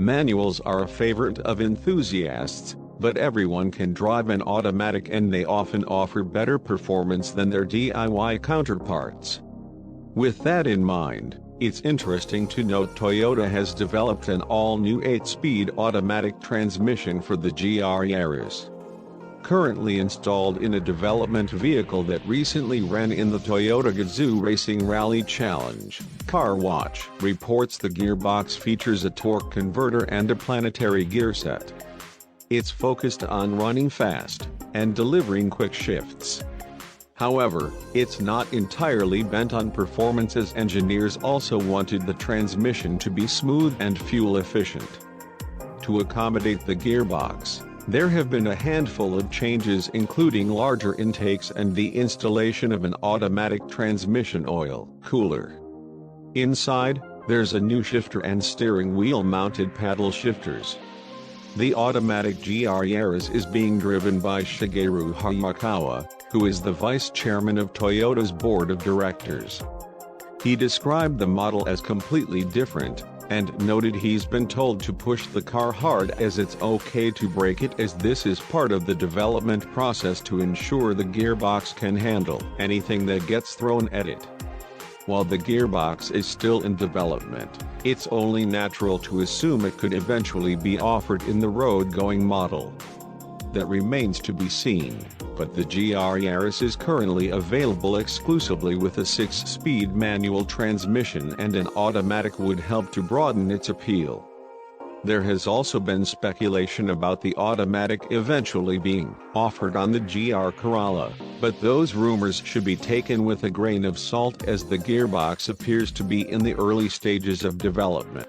Manuals are a favorite of enthusiasts, but everyone can drive an automatic and they often offer better performance than their DIY counterparts. With that in mind, it's interesting to note Toyota has developed an all-new 8-speed automatic transmission for the GR Yaris. Currently installed in a development vehicle that recently ran in the Toyota Gazoo Racing Rally Challenge, Car Watch reports the gearbox features a torque converter and a planetary gearset. It's focused on running fast and delivering quick shifts. However, it's not entirely bent on performance, as engineers also wanted the transmission to be smooth and fuel efficient. To accommodate the gearbox, there have been a handful of changes, including larger intakes and the installation of an automatic transmission oil cooler. Inside, there's a new shifter and steering wheel mounted paddle shifters. The automatic GR Yaris is being driven by Shigeru Hayakawa, who is the vice chairman of Toyota's board of directors. He described the model as completely different, and noted he's been told to push the car hard as it's okay to brake it, as this is part of the development process to ensure the gearbox can handle anything that gets thrown at it. While the gearbox is still in development, it's only natural to assume it could eventually be offered in the road-going model. That remains to be seen, but the GR Yaris is currently available exclusively with a 6-speed manual transmission, and an automatic would help to broaden its appeal. There has also been speculation about the automatic eventually being offered on the GR Corolla, but those rumors should be taken with a grain of salt, as the gearbox appears to be in the early stages of development.